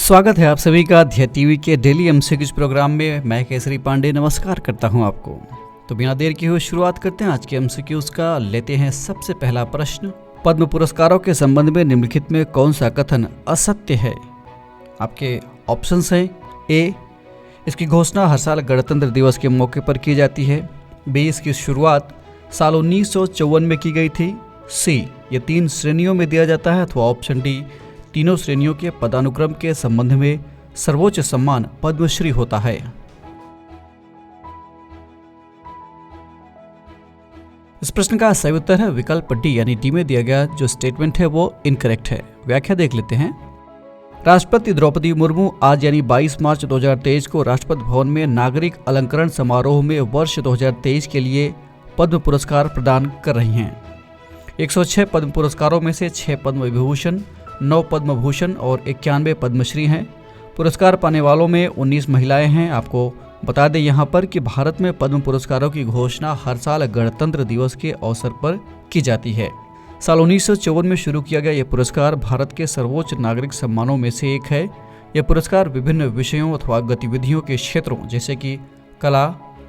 स्वागत है आप सभी का ध्या टीवी के डेली एमसीक्यूज प्रोग्राम में। मैं केसरी पांडे नमस्कार करता हूं आपको। तो बिना देर किए हुए शुरुआत करते हैं आज के एमसीक्यूज का। लेते हैं सबसे पहला प्रश्न, पद्म पुरस्कारों के संबंध में निम्नलिखित में कौन सा कथन असत्य है? आपके ऑप्शंस हैं ए, इसकी घोषणा हर साल गणतंत्र दिवस के मौके पर की जाती है। बी, इसकी शुरुआत साल 1954 में की गई थी। सी, ये 3 श्रेणियों में दिया जाता है। अथवा ऑप्शन डी, तीनों श्रेणियों के पदानुक्रम के संबंध में सर्वोच्च सम्मान पद्मश्री होता है। इस प्रश्न का सही उत्तर है विकल्प डी, यानी डी में दिया गया जो स्टेटमेंट है वो इनकरेक्ट है। व्याख्या देख लेते हैं। राष्ट्रपति द्रौपदी मुर्मू आज यानी 22 मार्च 2023 को राष्ट्रपति भवन में नागरिक अलंकरण समारोह में वर्ष 2023 के लिए पद्म पुरस्कार प्रदान कर रही हैं। 106 पद्म पुरस्कारों में से 6 पद्म विभूषण, 9 पद्म भूषण और 91 पद्मश्री हैं। पुरस्कार पाने वालों में 19 महिलाएं हैं। आपको बता दें यहाँ पर कि भारत में पद्म पुरस्कारों की घोषणा हर साल गणतंत्र दिवस के अवसर पर की जाती है। साल 1954 में शुरू किया गया यह पुरस्कार भारत के सर्वोच्च नागरिक सम्मानों में से एक है। यह पुरस्कार विभिन्न विषयों अथवा गतिविधियों के क्षेत्रों जैसे कि कला,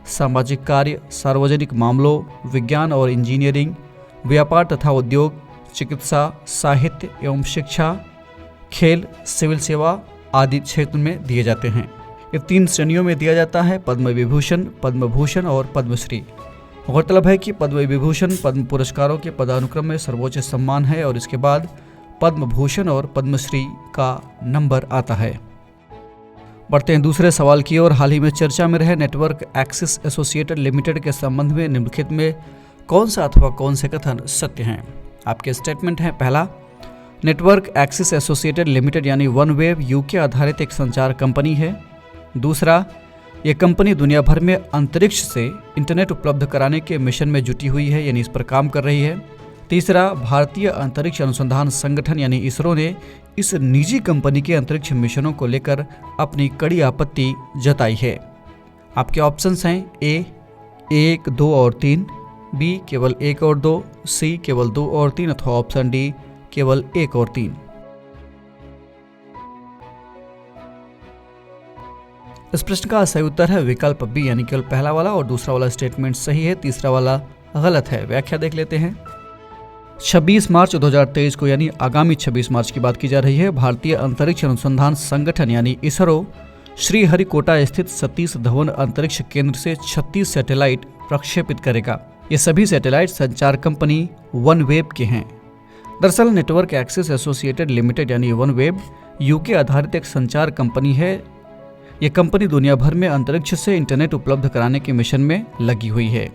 सामाजिक कार्य, सार्वजनिक मामलों, विज्ञान और इंजीनियरिंग, व्यापार तथा उद्योग, चिकित्सा, साहित्य एवं शिक्षा, खेल, सिविल सेवा आदि क्षेत्र में दिए जाते हैं। ये 3 श्रेणियों में दिया जाता है, पद्म विभूषण, पद्म भूषण और पद्मश्री। गौरतलब है कि पद्म विभूषण पद्म पुरस्कारों के पदानुक्रम में सर्वोच्च सम्मान है और इसके बाद पद्म भूषण और पद्मश्री का नंबर आता है। बढ़ते हैं दूसरे सवाल की ओर। हाल ही में चर्चा में रहे नेटवर्क एक्सिस एसोसिएटेड लिमिटेड के संबंध में निम्नलिखित में कौन सा अथवा कौन से कथन सत्य हैं? आपके स्टेटमेंट हैं। पहला, नेटवर्क एक्सिस एसोसिएटेड लिमिटेड यानी वनवेव यूके आधारित एक संचार कंपनी है। दूसरा, यह कंपनी दुनिया भर में अंतरिक्ष से इंटरनेट उपलब्ध कराने के मिशन में जुटी हुई है, यानी इस पर काम कर रही है। तीसरा, भारतीय अंतरिक्ष अनुसंधान संगठन यानी इसरो ने इस निजी कंपनी के अंतरिक्ष मिशनों को लेकर अपनी कड़ी आपत्ति जताई है। आपके ऑप्शंस हैं ए 1, 2 और 3, बी केवल 1 और 2, सी केवल 2 और 3 अथवा ऑप्शन डी केवल 1 और 3। इस प्रश्न का सही उत्तर है विकल्प बी, यानी केवल पहला वाला और दूसरा वाला स्टेटमेंट सही है, तीसरा वाला गलत है। व्याख्या देख लेते हैं। 26 मार्च 2023 को यानी आगामी 26 मार्च की बात की जा रही है, भारतीय अंतरिक्ष अनुसंधान संगठन यानी इसरो श्रीहरिकोटा स्थित सतीश धवन अंतरिक्ष केंद्र से 36 सैटेलाइट प्रक्षेपित करेगा। ये सभी सैटेलाइट संचार कंपनी वनवेव के हैं। दरअसल नेटवर्क एक्सिस एसोसिएटेड लिमिटेड यानी वनवेव यूके आधारित एक संचार कंपनी है। ये कंपनी दुनिया भर में अंतरिक्ष से इंटरनेट उपलब्ध कराने के मिशन में लगी हुई है।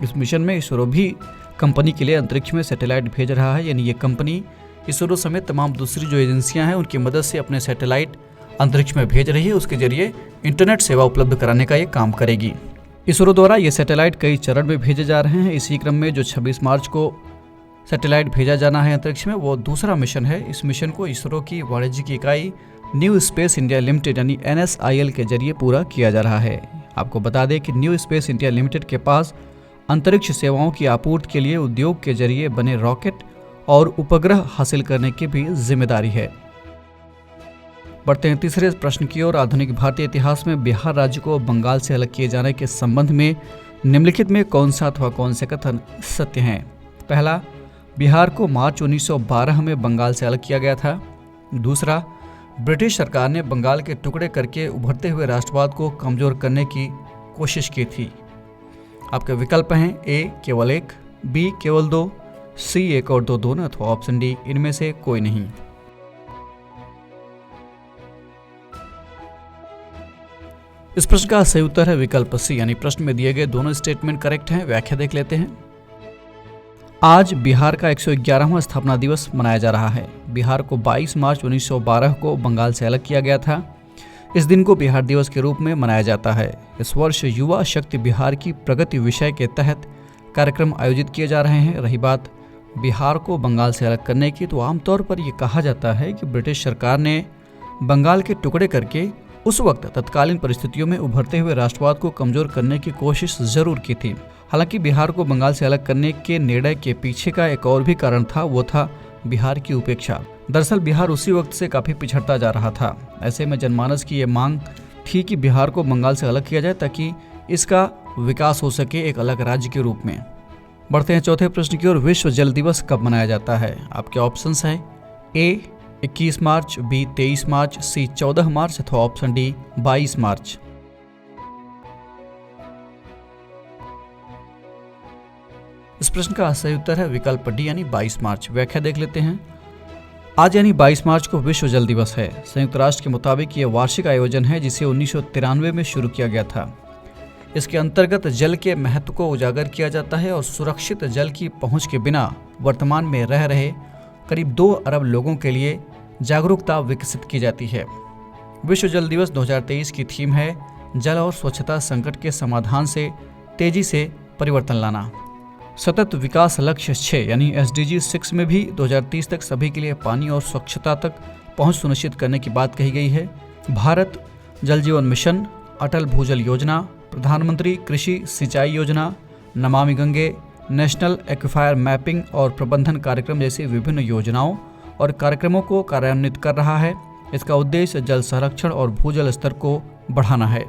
इस मिशन में इसरो भी कंपनी के लिए अंतरिक्ष में सैटेलाइट भेज रहा है, यानी ये कंपनी इसरो समेत तमाम दूसरी जो एजेंसियां हैं उनकी मदद से अपने सैटेलाइट अंतरिक्ष में भेज रही है। उसके जरिए इंटरनेट सेवा उपलब्ध कराने का ये काम करेगी। इसरो द्वारा ये सैटेलाइट कई चरण में भेजे जा रहे हैं। इसी क्रम में जो 26 मार्च को सैटेलाइट भेजा जाना है अंतरिक्ष में, वो दूसरा मिशन है। इस मिशन को इसरो की वाणिज्यिक इकाई न्यू स्पेस इंडिया लिमिटेड यानी NSIL के जरिए पूरा किया जा रहा है। आपको बता दें कि न्यू स्पेस इंडिया लिमिटेड के पास अंतरिक्ष सेवाओं की आपूर्ति के लिए उद्योग के जरिए बने रॉकेट और उपग्रह हासिल करने की भी जिम्मेदारी है। बढ़ते हैं तीसरे प्रश्न की ओर। आधुनिक भारतीय इतिहास में बिहार राज्य को बंगाल से अलग किए जाने के संबंध में निम्नलिखित में कौन सा अथवा कौन से कथन सत्य हैं? पहला, बिहार को मार्च 1912 में बंगाल से अलग किया गया था। दूसरा, ब्रिटिश सरकार ने बंगाल के टुकड़े करके उभरते हुए राष्ट्रवाद को कमजोर करने की कोशिश की थी। आपके विकल्प हैं ए केवल 1, बी केवल 2, सी 1 और 2 दोनों अथवा ऑप्शन डी इनमें से कोई नहीं। इस प्रश्न का सही उत्तर है विकल्प सी, यानी प्रश्न में दिए गए दोनों स्टेटमेंट करेक्ट हैं। व्याख्या देख लेते हैं। आज बिहार का 111वां स्थापना दिवस मनाया जा रहा है। बिहार को 22 मार्च 1912 को बंगाल से अलग किया गया था। इस दिन को बिहार दिवस के रूप में मनाया जाता है। इस वर्ष युवा शक्ति बिहार की प्रगति विषय के तहत कार्यक्रम आयोजित किए जा रहे हैं। रही बात बिहार को बंगाल से अलग करने की, तो आमतौर पर यह कहा जाता है कि ब्रिटिश सरकार ने बंगाल के टुकड़े करके उस वक्त तत्कालीन परिस्थितियों में उभरते हुए राष्ट्रवाद को कमजोर करने की कोशिश जरूर की थी। हालांकि बिहार को बंगाल से अलग करने के निर्णय के पीछे का एक और भी कारण था, वो था बिहार की उपेक्षा। दरअसल बिहार उसी वक्त से काफ़ी पिछड़ता जा रहा था। ऐसे में जनमानस की ये मांग थी कि बिहार को बंगाल से अलग किया जाए ताकि इसका विकास हो सके एक अलग राज्य के रूप में। बढ़ते हैं चौथे प्रश्न की ओर। विश्व जल दिवस कब मनाया जाता है? आपके ऑप्शंस हैं ए 21 मार्च, बी 23 मार्च, सी 14 मार्च अथवा ऑप्शन डी 22 मार्च। इस प्रश्न का सही उत्तर है विकल्प डी यानी 22 मार्च। व्याख्या देख लेते हैं। आज यानी 22 मार्च को विश्व जल दिवस है। संयुक्त राष्ट्र के मुताबिक यह वार्षिक आयोजन है जिसे 1993 में शुरू किया गया था। इसके अंतर्गत जल के महत्व को उजागर किया जाता है और सुरक्षित जल की पहुंच के बिना वर्तमान में रह रहे करीब 2 अरब लोगों के लिए जागरूकता विकसित की जाती है। विश्व जल दिवस 2023 की थीम है जल और स्वच्छता संकट के समाधान से तेजी से परिवर्तन लाना। सतत विकास लक्ष्य 6 यानी SDG 6 में भी 2030 तक सभी के लिए पानी और स्वच्छता तक पहुंच सुनिश्चित करने की बात कही गई है। भारत जल जीवन मिशन, अटल भूजल योजना, प्रधानमंत्री कृषि सिंचाई योजना, नमामि गंगे, नेशनल एक्विफायर मैपिंग और प्रबंधन कार्यक्रम जैसी विभिन्न योजनाओं और कार्यक्रमों को कार्यान्वित कर रहा है। इसका उद्देश्य जल संरक्षण और भूजल स्तर को बढ़ाना है।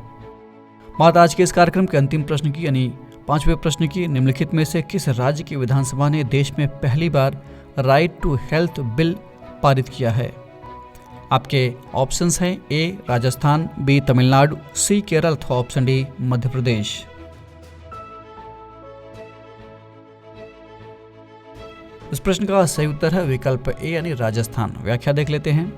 बात आज के इस कार्यक्रम के अंतिम प्रश्न की यानी 5वें प्रश्न की। निम्नलिखित में से किस राज्य की विधानसभा ने देश में पहली बार राइट टू हेल्थ बिल पारित किया है? आपके ऑप्शंस हैं ए राजस्थान, बी तमिलनाडु, सी केरल अथवा ऑप्शन डी मध्य प्रदेश। इस प्रश्न का सही उत्तर है विकल्प ए यानी राजस्थान। व्याख्या देख लेते हैं।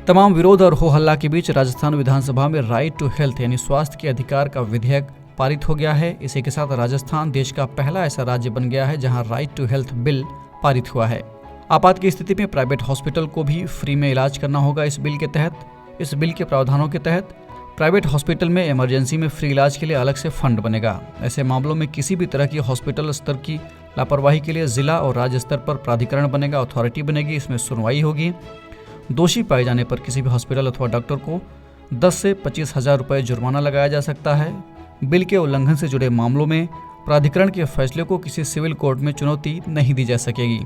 तमाम विरोध और हो हल्ला के बीच राजस्थान विधानसभा में राइट टू हेल्थ यानी स्वास्थ्य के अधिकार का विधेयक पारित हो गया है। इसी के साथ राजस्थान देश का पहला ऐसा राज्य बन गया है जहां राइट टू हेल्थ बिल पारित हुआ है। आपात की स्थिति में प्राइवेट हॉस्पिटल को भी फ्री में इलाज करना होगा। इस बिल के तहत इस बिल के प्रावधानों के तहत प्राइवेट हॉस्पिटल में इमरजेंसी में फ्री इलाज के लिए अलग से फंड बनेगा। ऐसे मामलों में किसी भी तरह की हॉस्पिटल स्तर की लापरवाही के लिए जिला और राज्य स्तर पर प्राधिकरण बनेगा, अथॉरिटी बनेगी। इसमें सुनवाई होगी। दोषी पाए जाने पर किसी भी हॉस्पिटल अथवा डॉक्टर को 10 से 25 हजार रुपये जुर्माना लगाया जा सकता है। बिल के उल्लंघन से जुड़े मामलों में प्राधिकरण के फैसले को किसी सिविल कोर्ट में चुनौती नहीं दी जा सकेगी।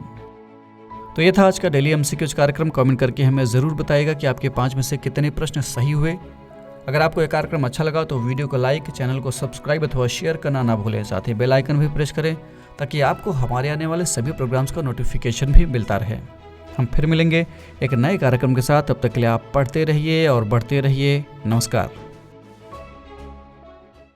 तो ये था आज का डेली MCQs कार्यक्रम। कमेंट करके हमें ज़रूर बताइएगा कि आपके 5 में से कितने प्रश्न सही हुए। अगर आपको यह कार्यक्रम अच्छा लगा तो वीडियो को लाइक, चैनल को सब्सक्राइब अथवा शेयर करना ना भूलें। साथ ही बेल आइकन भी प्रेस करें ताकि आपको हमारे आने वाले सभी प्रोग्राम्स का नोटिफिकेशन भी मिलता रहे। हम फिर मिलेंगे एक नए कार्यक्रम के साथ। तब तक के लिए आप पढ़ते रहिए और बढ़ते रहिए। नमस्कार।